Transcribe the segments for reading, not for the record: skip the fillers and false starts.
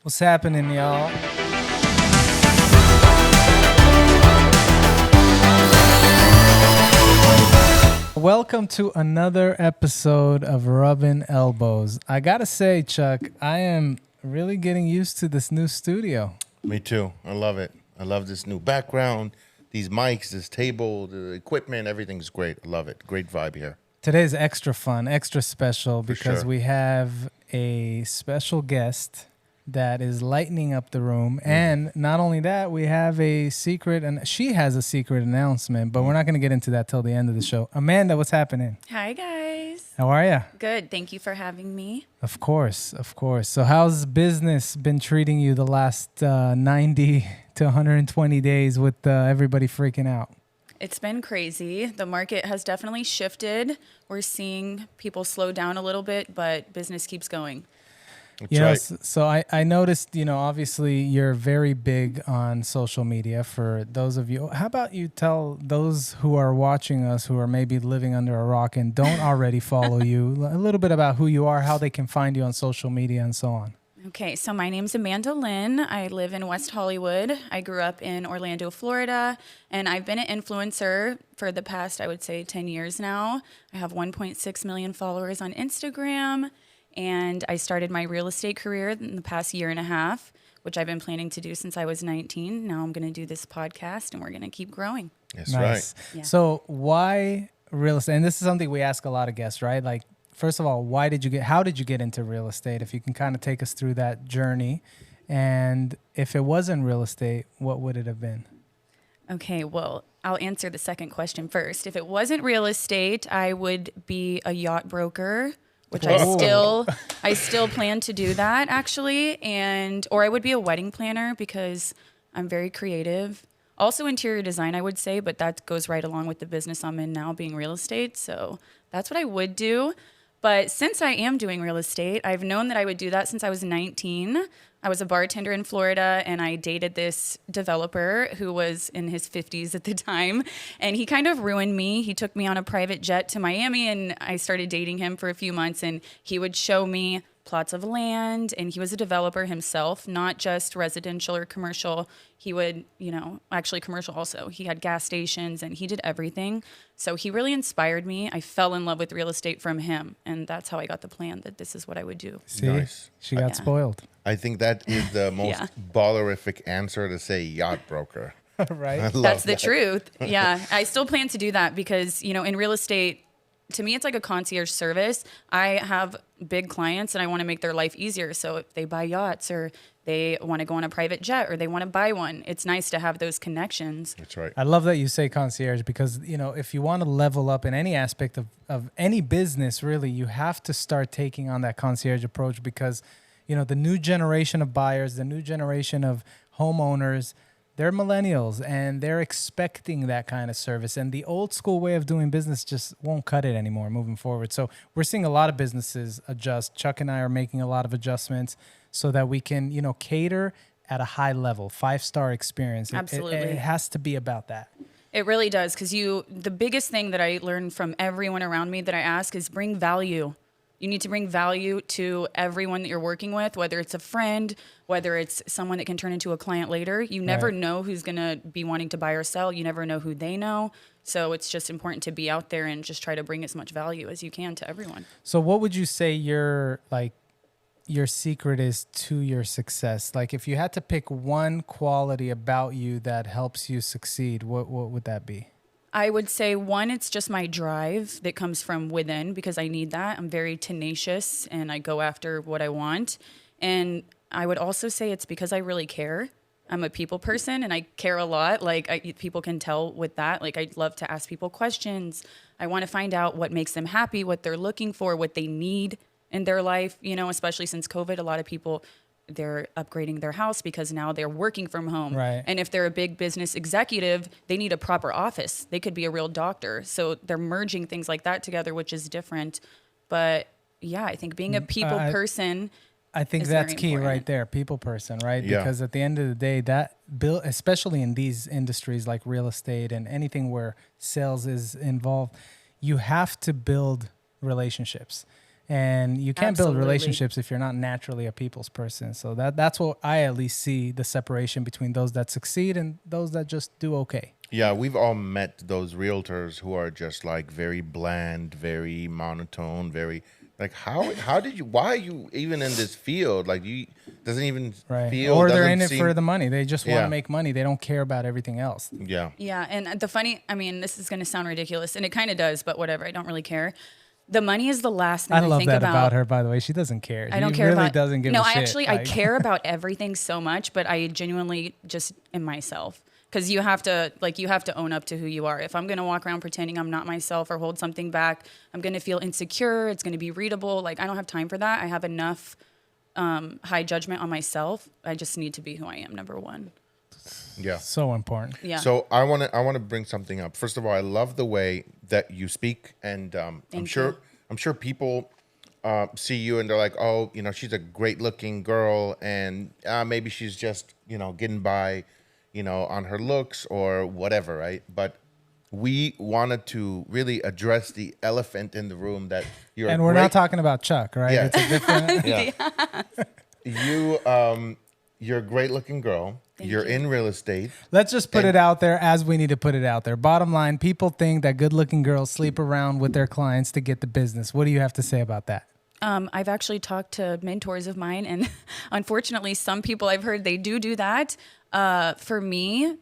What's happening, y'all? Welcome to another episode of Rubbing Elbows. I gotta say, Chuck, I am really getting used to this new studio. Me too. I love it. I love this new background, these mics, this table, the equipment. Everything's great. I love it. Great vibe here. Today's extra fun, extra special because sure. we have a special guest that is lightening up the room. And not only that, we have a secret, and she has a secret announcement, but we're not going to get into that till the end of the show. Amanda, what's happening? Hi, guys. How are you? Good. Thank you for having me. Of course, of course. So how's business been treating you the last 90 to 120 days with everybody freaking out? It's been crazy. The market has definitely shifted. We're seeing people slow down a little bit, but business keeps going. That's right. So I noticed, obviously you're very big on social media. For those of you, how about you tell those who are watching us who are maybe living under a rock and don't already follow you a little bit about who you are, how they can find you on social media and so on. Okay, so my name's Amanda Lynn. I live in West Hollywood. I grew up in Orlando, Florida, and I've been an influencer for the past, I would say, 10 years now. I have 1.6 million followers on Instagram. And I started my real estate career in the past year and a half, which I've been planning to do since I was 19. Now I'm going to do this podcast, and we're going to keep growing. That's Nice. right. Yeah. So why real estate? And this is something we ask a lot of guests, right? Like, first of all, how did you get into real estate? If you can kind of take us through that journey. And if it wasn't real estate, what would it have been? Okay, well, I'll answer the second question first. If it wasn't real estate, I would be a yacht broker, which I still plan to do that actually, or I would be a wedding planner because I'm very creative. Also interior design, I would say, but that goes right along with the business I'm in now, being real estate. So that's what I would do. But since I am doing real estate, I've known that I would do that since I was 19. I was a bartender in Florida, and I dated this developer who was in his 50s at the time, and he kind of ruined me. He took me on a private jet to Miami, and I started dating him for a few months, and he would show me plots of land, and he was a developer himself, not just residential or commercial. He would, actually commercial also. He had gas stations, and he did everything. So he really inspired me. I fell in love with real estate from him, and that's how I got the plan that this is what I would do. See, Nice. she got spoiled. I think that is the most ballerific answer to say yacht broker. Right? I love That's the that. truth. Yeah, I still plan to do that because, in real estate, to me, it's like a concierge service. I have big clients and I want to make their life easier. So if they buy yachts or they want to go on a private jet or they want to buy one, it's nice to have those connections. That's right. I love that you say concierge because, if you want to level up in any aspect of any business, really, you have to start taking on that concierge approach because, the new generation of buyers, the new generation of homeowners, they're millennials and they're expecting that kind of service. And the old school way of doing business just won't cut it anymore moving forward. So we're seeing a lot of businesses adjust. Chuck and I are making a lot of adjustments so that we can, cater at a high level, 5-star experience. Absolutely. It has to be about that. It really does because the biggest thing that I learned from everyone around me that I ask is bring value. You need to bring value to everyone that you're working with, whether it's a friend, whether it's someone that can turn into a client later. You never know who's going to be wanting to buy or sell. You never know who they know. So it's just important to be out there and just try to bring as much value as you can to everyone. So what would you say your secret is to your success? Like if you had to pick one quality about you that helps you succeed, what would that be? I would say, one, it's just my drive that comes from within because I need that. I'm very tenacious and I go after what I want. And I would also say it's because I really care. I'm a people person and I care a lot. People can tell with that. Like, I love to ask people questions. I want to find out what makes them happy, what they're looking for, what they need in their life, especially since COVID. A lot of people, they're upgrading their house because now they're working from home. Right. And if they're a big business executive, they need a proper office. They could be a real doctor. So they're merging things like that together, which is different. But yeah, I think being a people person, I think that's key right there. People person, right? Yeah. Because at the end of the day, that build, especially in these industries like real estate and anything where sales is involved, you have to build relationships. And you can't build Absolutely. relationships if you're not naturally a people's person. So that's what I at least see the separation between those that succeed and those that just do okay. Yeah, we've all met those realtors who are just like very bland, very monotone, very like how did you why are you even in this field? Like you doesn't even feel Or they're doesn't in it seem- for the money. They just want Yeah. to make money. They don't care about everything else. Yeah. Yeah, and the funny, I mean, this is going to sound ridiculous, and it kind of does, but whatever. I don't really care. The money is the last thing I I love think that about. about her, by the way. She doesn't care. I don't She care really about. doesn't give no, a shit. I actually Like, I care about everything so much, but I genuinely just am myself. Because you have to own up to who you are. If I'm gonna walk around pretending I'm not myself or hold something back, I'm gonna feel insecure. It's gonna be readable. Like I don't have time for that. I have enough high judgment on myself. I just need to be who I am. Number one. Yeah. So important. Yeah. So I want to bring something up. First of all, I love the way that you speak, and I'm Thank sure you. I'm sure people see you and they're like, oh, you know, she's a great looking girl, and maybe she's just getting by, on her looks or whatever, right? But we wanted to really address the elephant in the room that you're. And we're not talking about Chuck, right? Yeah. It's a different. Yeah. You're a great looking girl. You're in real estate. Let's just put it out there as we need to put it out there. Bottom line, people think that good-looking girls sleep around with their clients to get the business. What do you have to say about that? I've actually talked to mentors of mine, and unfortunately, some people I've heard they do that. For me,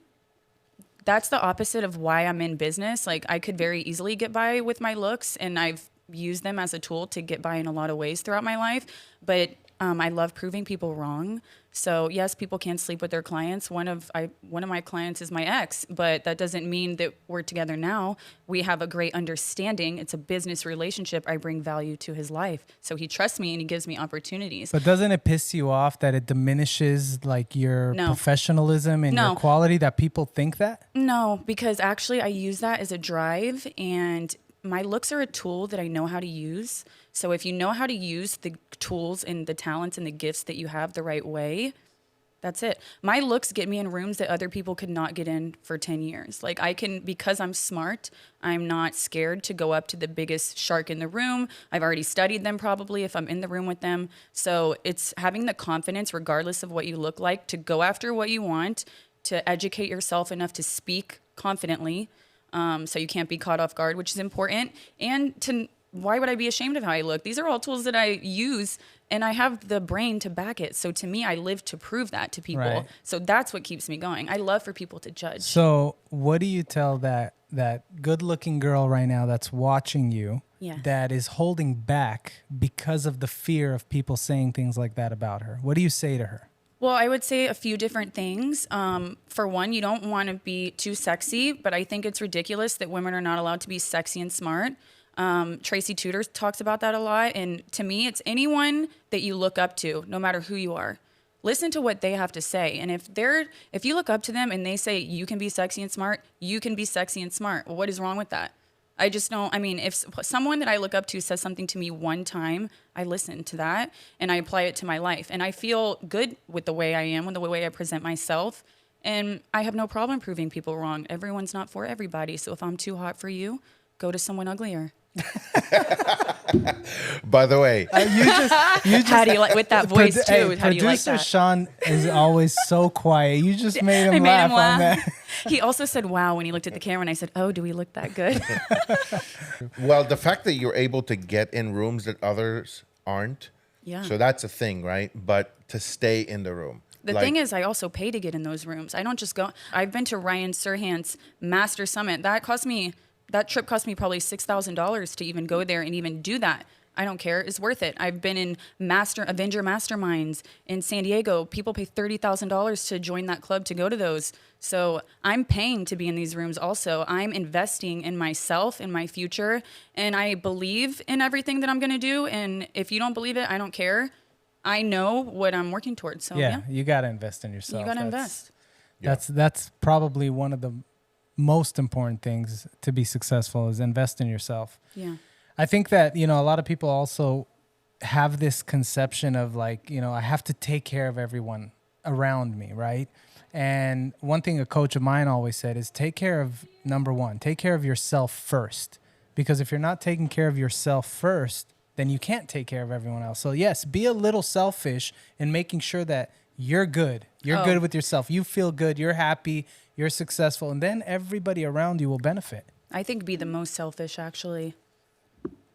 that's the opposite of why I'm in business. Like I could very easily get by with my looks, and I've used them as a tool to get by in a lot of ways throughout my life. But I love proving people wrong. So yes, people can sleep with their clients. One of my clients is my ex, but that doesn't mean that we're together now. We have a great understanding. It's a business relationship. I bring value to his life. So he trusts me and he gives me opportunities. But doesn't it piss you off that it diminishes like your No. professionalism and your No. quality that people think that? No, because actually I use that as a drive, and my looks are a tool that I know how to use. So if you know how to use the tools and the talents and the gifts that you have the right way, that's it. My looks get me in rooms that other people could not get in for 10 years. Like I can, because I'm smart, I'm not scared to go up to the biggest shark in the room. I've already studied them probably if I'm in the room with them. So it's having the confidence, regardless of what you look like, to go after what you want, to educate yourself enough to speak confidently. So you can't be caught off guard, which is important. And why would I be ashamed of how I look? These are all tools that I use, and I have the brain to back it. So to me, I live to prove that to people. Right. So that's what keeps me going. I love for people to judge. So what do you tell that good-looking girl right now that's watching you Yes. that is holding back because of the fear of people saying things like that about her? What do you say to her? Well, I would say a few different things. For one, you don't want to be too sexy, but I think it's ridiculous that women are not allowed to be sexy and smart. Tracy Tudor talks about that a lot. And to me, it's anyone that you look up to, no matter who you are. Listen to what they have to say. And if you look up to them and they say you can be sexy and smart, you can be sexy and smart. Well, what is wrong with that? I just don't, I mean, if someone that I look up to says something to me one time, I listen to that and I apply it to my life. And I feel good with the way I am, with the way I present myself. And I have no problem proving people wrong. Everyone's not for everybody. So if I'm too hot for you, go to someone uglier. By the way, You just How do you like, with that voice too, Hey, how do you like producer that? Sean is always so quiet. You just made him I made laugh him on laugh. that. He also said, wow, when he looked at the camera, and I said, oh, do we look that good? well, the fact that you're able to get in rooms that others aren't, Yeah. so that's a thing, right? But to stay in the room. The thing is, I also pay to get in those rooms. I don't just go. I've been to Ryan Serhant's Master Summit. That trip cost me probably $6,000 to even go there and even do that. I don't care. It's worth it. I've been in Avenger Masterminds in San Diego. People pay $30,000 to join that club to go to those. So I'm paying to be in these rooms also. I'm investing in myself, in my future, and I believe in everything that I'm going to do. And if you don't believe it, I don't care. I know what I'm working towards. So Yeah, you got to invest in yourself. you got to That's- invest. That's probably one of the most important things to be successful is invest in yourself. Yeah. I think that, a lot of people also have this conception of like, I have to take care of everyone around me, right? And one thing a coach of mine always said is take care of, number one, take care of yourself first. Because if you're not taking care of yourself first, then you can't take care of everyone else. So yes, be a little selfish in making sure that you're good. You're good with yourself. You feel good. You're happy. You're successful. And then everybody around you will benefit. I think be the most selfish, actually.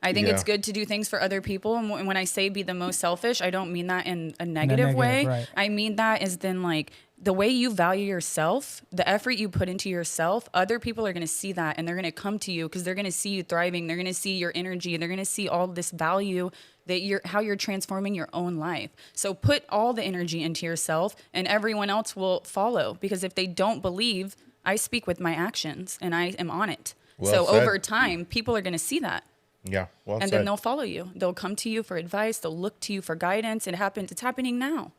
I think it's good to do things for other people. And when I say be the most selfish, I don't mean that in a negative way. Right. I mean that as then like the way you value yourself, the effort you put into yourself, other people are going to see that and they're going to come to you because they're going to see you thriving. They're going to see your energy and they're going to see all this value that how you're transforming your own life. So put all the energy into yourself and everyone else will follow, because if they don't believe, I speak with my actions and I am on it. Well so said. Over time, people are going to see that. Yeah. Well And said. then they'll follow you. They'll come to you for advice. They'll look to you for guidance. It happens. It's happening now.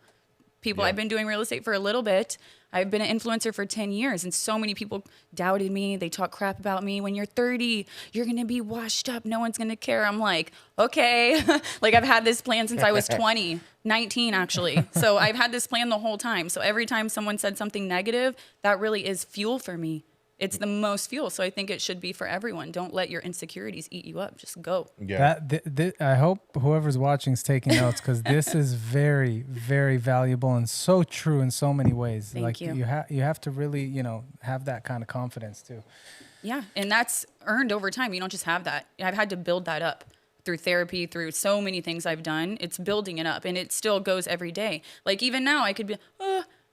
People, I've been doing real estate for a little bit. I've been an influencer for 10 years, and so many people doubted me. They talk crap about me. When you're 30, you're going to be washed up. No one's going to care. I'm like, okay. Like, I've had this plan since I was 20, 19, actually. So I've had this plan the whole time. So every time someone said something negative, that really is fuel for me. It's the most fuel. So I think it should be for everyone. Don't let your insecurities eat you up. Just go. Yeah. I hope whoever's watching is taking notes, because this is very, very valuable and so true in so many ways. Thank you. You have to really, have that kind of confidence too. Yeah. And that's earned over time. You don't just have that. I've had to build that up through therapy, through so many things I've done. It's building it up, and it still goes every day. Like even now I could be,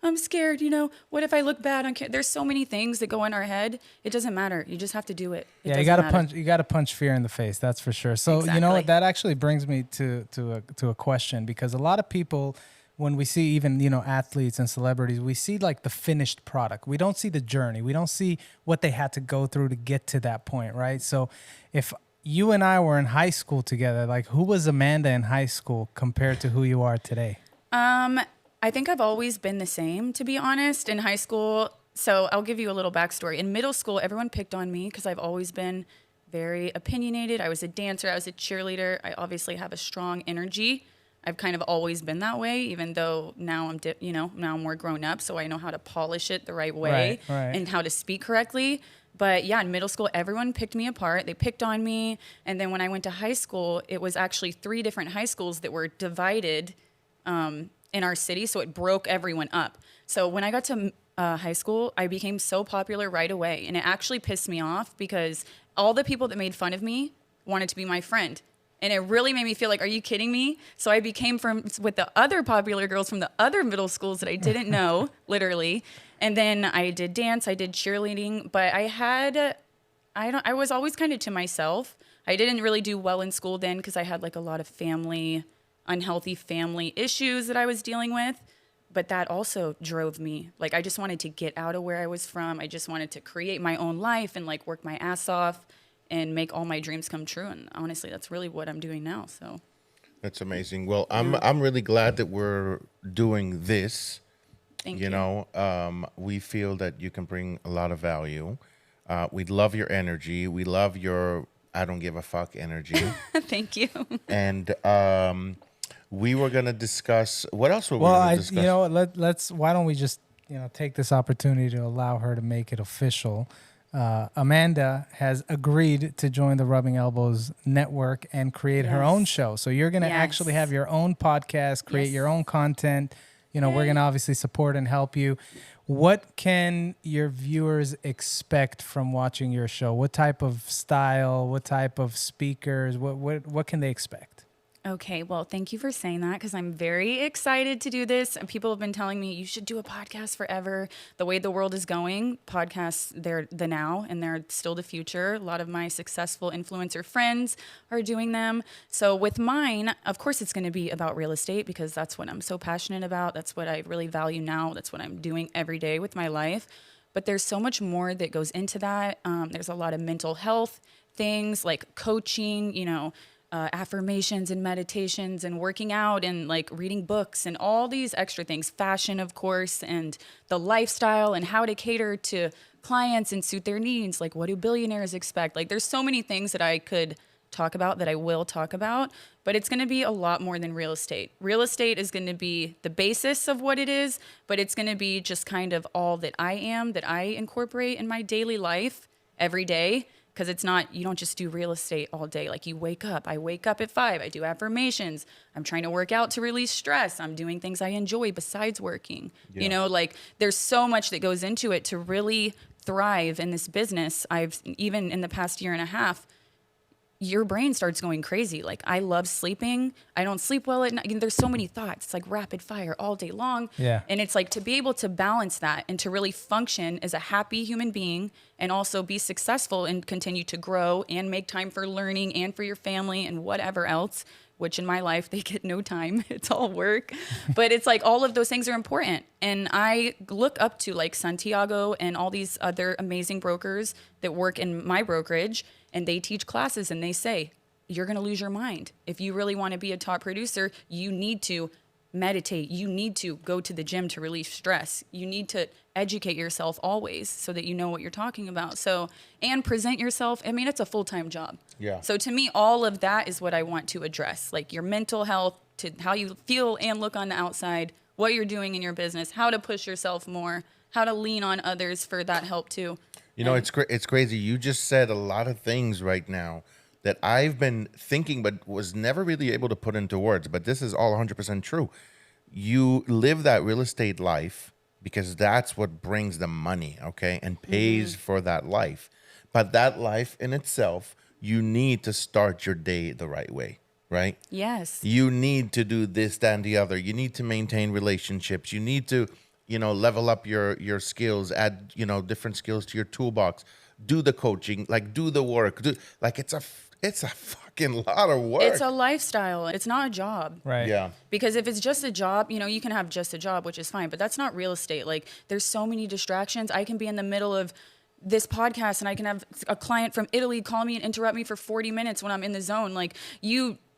I'm scared, what if I look bad on camera? There's so many things that go in our head. It doesn't matter. You just have to do it. You gotta punch fear in the face. That's for sure. So Exactly. you know what? That actually brings me to a question, because a lot of people, when we see even, athletes and celebrities, we see like the finished product. We don't see the journey. We don't see what they had to go through to get to that point, right? So if you and I were in high school together, like who was Amanda in high school compared to who you are today? I think I've always been the same, to be honest, in high school. So I'll give you a little backstory. In middle school, everyone picked on me because I've always been very opinionated. I was a dancer. I was a cheerleader. I obviously have a strong energy. I've kind of always been that way, even though now now I'm more grown up, so I know how to polish it the right way and how to speak correctly. But yeah, in middle school, everyone picked me apart. They picked on me. And then when I went to high school, it was actually 3 different high schools that were divided in our city, so it broke everyone up. So when I got to high school, I became so popular right away, and it actually pissed me off because all the people that made fun of me wanted to be my friend, and it really made me feel like, are you kidding me? So I became friends with the other popular girls from the other middle schools that I didn't know, literally. And then I did dance, I did cheerleading, but I was always kind of to myself. I didn't really do well in school then because I had like a lot of unhealthy family issues that I was dealing with, but that also drove me. Like, I just wanted to get out of where I was from. I just wanted to create my own life and like work my ass off and make all my dreams come true. And honestly, that's really what I'm doing now. So That's amazing. Well, I'm really glad that we're doing this. Thank you. We feel that you can bring a lot of value. We love your energy. We love your I don't give a fuck energy. Thank you. And we were going to discuss, what else were we going to discuss? Let's why don't we just, take this opportunity to allow her to make it official. Amanda has agreed to join the Rubbing Elbows network and create her own show. So you're going to actually have your own podcast, create your own content. We're going to obviously support and help you. What can your viewers expect from watching your show? What type of style, what type of speakers, what can they expect? Okay, well, thank you for saying that because I'm very excited to do this. And people have been telling me you should do a podcast forever. The way the world is going, podcasts, they're the now and they're still the future. A lot of my successful influencer friends are doing them. So with mine, of course, it's going to be about real estate because that's what I'm so passionate about. That's what I really value now. That's what I'm doing every day with my life. But there's so much more that goes into that. There's a lot of mental health things like coaching, affirmations and meditations and working out and like reading books and all these extra things, fashion, of course, and the lifestyle and how to cater to clients and suit their needs. Like, what do billionaires expect? Like, there's so many things that I could talk about that I will talk about, but it's going to be a lot more than real estate. Real estate is going to be the basis of what it is, but it's going to be just kind of all that I am, that I incorporate in my daily life every day. because it's not, you don't just do real estate all day. Like you wake up, I wake up at 5, I do affirmations. I'm trying to work out to release stress. I'm doing things I enjoy besides working. Yeah. You know, like there's so much that goes into it to really thrive in this business. I've even in the past year and a half, your brain starts going crazy. Like I love sleeping. I don't sleep well at night. You know, there's so many thoughts. It's like rapid fire all day long. Yeah. And it's like to be able to balance that and to really function as a happy human being and also be successful and continue to grow and make time for learning and for your family and whatever else, which in my life, they get no time. It's all work. But it's like all of those things are important. And I look up to like Santiago and all these other amazing brokers that work in my brokerage, and they teach classes and they say, you're going to lose your mind. If you really want to be a top producer, you need to meditate. You need to go to the gym to release stress. You need to educate yourself always so that you know what you're talking about. So, and present yourself. I mean, it's a full-time job. Yeah. So to me, all of that is what I want to address, like your mental health, to how you feel and look on the outside, what you're doing in your business, how to push yourself more, how to lean on others for that help too. You know, it's crazy. You just said a lot of things right now that I've been thinking, but was never really able to put into words. But this is all 100% true. You live that real estate life because that's what brings the money, okay, and pays for that life. But that life in itself, you need to start your day the right way, right? Yes. You need to do this, that, and the other. You need to maintain relationships. You need to, you know, level up your skills, add, you know, different skills to your toolbox, do the coaching, like do the work, it's a fucking lot of work. It's a lifestyle. It's not a job. Right. Yeah. Because if it's just a job, you know, you can have just a job, which is fine, but that's not real estate. Like there's so many distractions. I can be in the middle of this podcast and I can have a client from Italy call me and interrupt me for 40 minutes when I'm in the zone. Like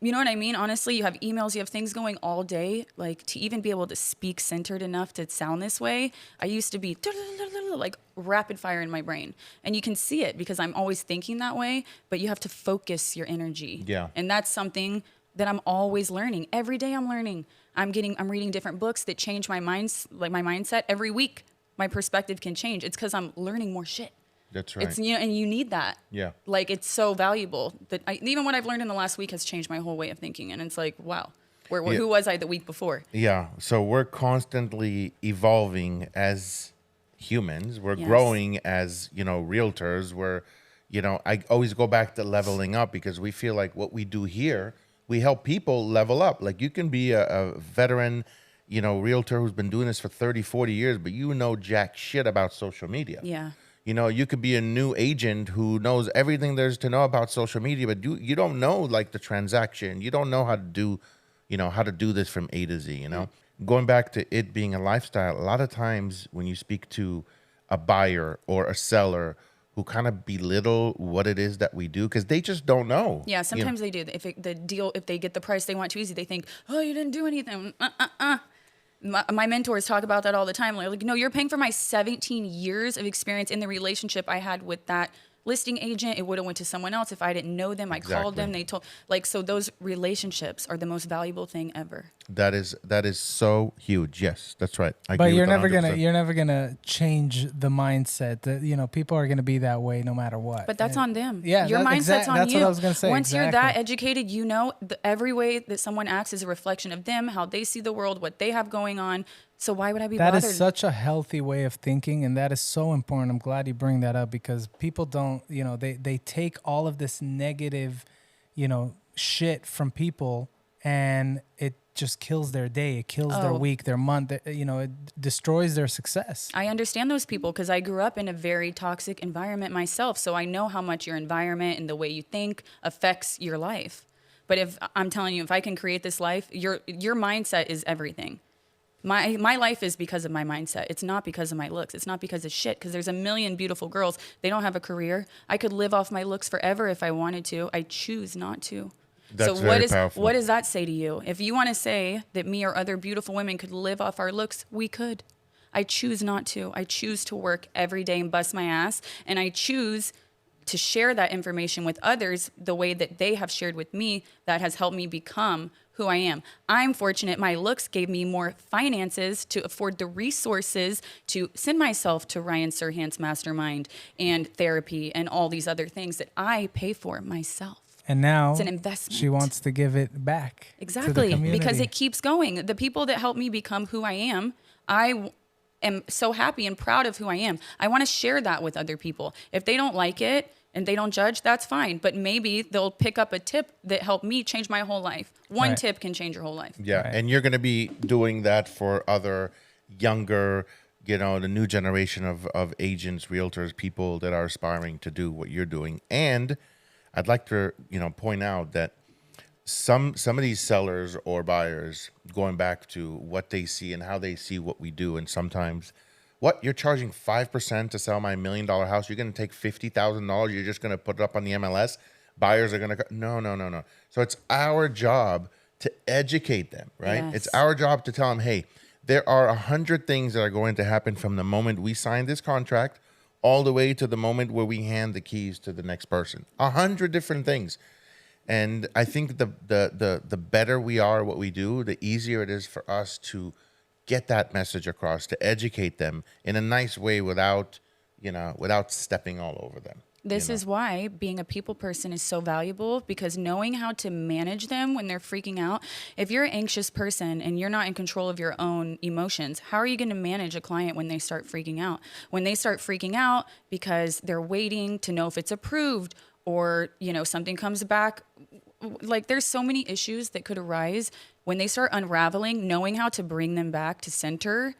you know what I mean? Honestly, you have emails, you have things going all day. Like to even be able to speak centered enough to sound this way, I used to be like rapid fire in my brain. And you can see it because I'm always thinking that way, but you have to focus your energy. Yeah. And that's something that I'm always learning. Every day I'm learning. I'm reading different books that change my mindset every week. My perspective can change. It's because I'm learning more shit. That's right. It's, you know, and you need that. Yeah. Like it's so valuable that even what I've learned in the last week has changed my whole way of thinking. And it's like, wow, who was I the week before? Yeah. So we're constantly evolving as humans. We're Yes. growing as, you know, realtors. We're, you know, I always go back to leveling up because we feel like what we do here, we help people level up. Like you can be a veteran, you know, realtor who's been doing this for 30, 40 years, but you know jack shit about social media. Yeah. You know, you could be a new agent who knows everything there's to know about social media, but you don't know like the transaction. You don't know how to do, you know, how to do this from A to Z, you know? Going back to it being a lifestyle, a lot of times when you speak to a buyer or a seller who kind of belittle what it is that we do, because they just don't know. Yeah, sometimes they do. If they get the price they want too easy, they think, oh, you didn't do anything. My mentors talk about that all the time. They're like, no, you're paying for my 17 years of experience in the relationship I had with that listing agent. It would have went to someone else if I didn't know them. I called them. They told, like, so those relationships are the most valuable thing ever. That is so huge. Yes, that's right. I But agree you're with that never 100%. gonna change the mindset that, you know, people are gonna be that way no matter what. But that's on them. Yeah, Your mindset's on that's you. what I was gonna say. Once you're that exactly. educated, you know every way that someone acts is a reflection of them, how they see the world, what they have going on. So why would I be That bothered? is such a healthy way of thinking, and that is so important. I'm glad you bring that up because people don't, you know, they take all of this negative, you know, shit from people, and it just kills their day. It kills their week, their month. You know, it destroys their success. I understand those people because I grew up in a very toxic environment myself. So I know how much your environment and the way you think affects your life. But if I'm telling you, if I can create this life, your mindset is everything. My life is because of my mindset. It's not because of my looks. It's not because of shit. Because there's a million beautiful girls. They don't have a career. I could live off my looks forever if I wanted to. I choose not to. That's so very powerful. what does that say to you? If you want to say that me or other beautiful women could live off our looks, we could. I choose not to. I choose to work every day and bust my ass. And I choose to share that information with others the way that they have shared with me that has helped me become who I am. I'm fortunate my looks gave me more finances to afford the resources to send myself to Ryan Serhant's mastermind and therapy and all these other things that I pay for myself. And now It's an investment. she wants to give it back. Exactly, to the community. because it keeps going. The people that help me become who I am so happy and proud of who I am. I want to share that with other people. If they don't like it and they don't judge, that's fine. But maybe they'll pick up a tip that helped me change my whole life. One Right. tip can change your whole life. Yeah, Right. and you're going to be doing that for other younger, the new generation of agents, realtors, people that are aspiring to do what you're doing. And I'd like to, point out that some of these sellers or buyers, going back to what they see and how they see what we do, and sometimes, you're charging 5% to sell my $1 million house? You're going to take $50,000? You're just going to put it up on the MLS? Buyers are going to no. So it's our job to educate them, right? Yes. It's our job to tell them, hey, there are 100 things that are going to happen from the moment we sign this contract all the way to the moment where we hand the keys to the next person. 100 different things. And I think the better we are at what we do, the easier it is for us to get that message across, to educate them in a nice way without stepping all over them. This is why being a people person is so valuable, because knowing how to manage them when they're freaking out. If you're an anxious person and you're not in control of your own emotions, how are you going to manage a client when they start freaking out? When they start freaking out because they're waiting to know if it's approved, or, something comes back. Like, there's so many issues that could arise when they start unraveling. Knowing how to bring them back to center,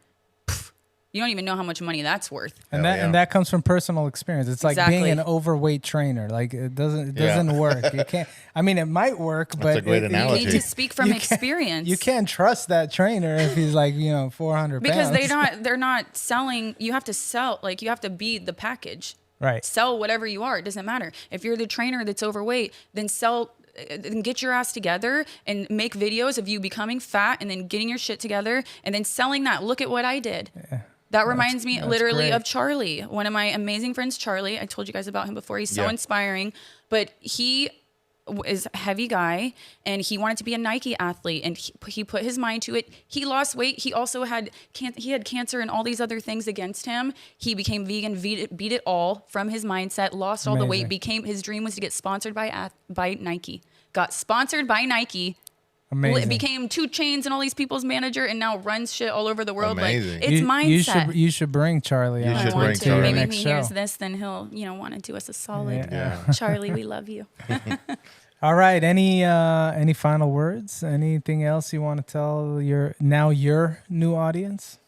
you don't even know how much money that's worth. And Hell yeah. that comes from personal experience. It's like Exactly. being an overweight trainer. Like it doesn't work. You can't. I mean, it might work, but a great analogy. You need to speak from you can't- experience. You can't trust that trainer if he's like 400 because pounds. they're not selling. You have to sell, like, you have to be the package. Right. Sell whatever you are. It doesn't matter. If you're the trainer that's overweight, then get your ass together and make videos of you becoming fat and then getting your shit together and then selling that. Look at what I did. Yeah. That reminds me that's literally great. of Charlie, one of my amazing friends, Charlie. I told you guys about him before. He's so inspiring, but he is a heavy guy and he wanted to be a Nike athlete, and he put his mind to it. He lost weight. He also had cancer and all these other things against him. He became vegan, beat it all from his mindset, lost all the weight, his dream was to get sponsored by Nike. Got sponsored by Nike. Amazing. Became 2 Chainz and all these people's manager, and now runs shit all over the world. Amazing. Like, it's mindset. You should bring Charlie on. should I want bring to. Charlie. Maybe Next when he show. hears this, then he'll, want to do us a solid. Yeah. Charlie, we love you. All right. Any final words? Anything else you want to tell your new audience?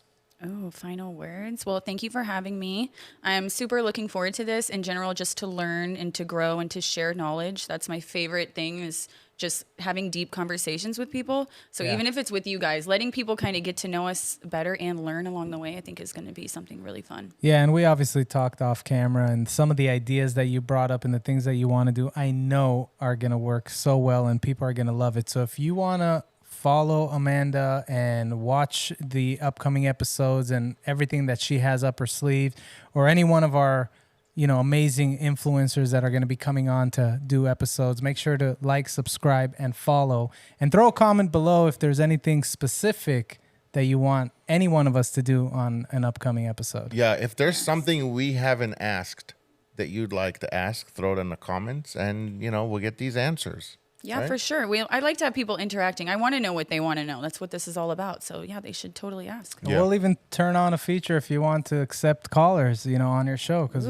Oh, final words. Well, thank you for having me. I'm super looking forward to this in general, just to learn and to grow and to share knowledge. That's my favorite thing, is just having deep conversations with people. So even if it's with you guys, letting people kind of get to know us better and learn along the way, I think is going to be something really fun. Yeah, and we obviously talked off camera, and some of the ideas that you brought up and the things that you want to do, I know are going to work so well and people are going to love it. So if you want to follow Amanda and watch the upcoming episodes and everything that she has up her sleeve, or any one of our amazing influencers that are going to be coming on to do episodes, make sure to like, subscribe, and follow. And throw a comment below if there's anything specific that you want any one of us to do on an upcoming episode. Yeah, if there's something we haven't asked that you'd like to ask, throw it in the comments, and, we'll get these answers. Yeah, right? for sure. I like to have people interacting. I want to know what they want to know. That's what this is all about. So yeah, they should totally ask. Yeah. We'll even turn on a feature if you want to accept callers, on your show, because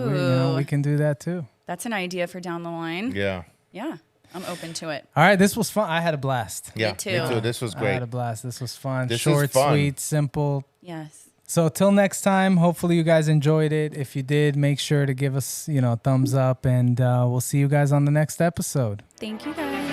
we can do that too. That's an idea for down the line. Yeah. Yeah, I'm open to it. All right, this was fun. I had a blast. Yeah, too. Me too. This was I great. had a blast. This was fun. This is Short, fun. sweet, simple. Yes. So till next time, hopefully you guys enjoyed it. If you did, make sure to give us, a thumbs up, and we'll see you guys on the next episode. Thank you guys.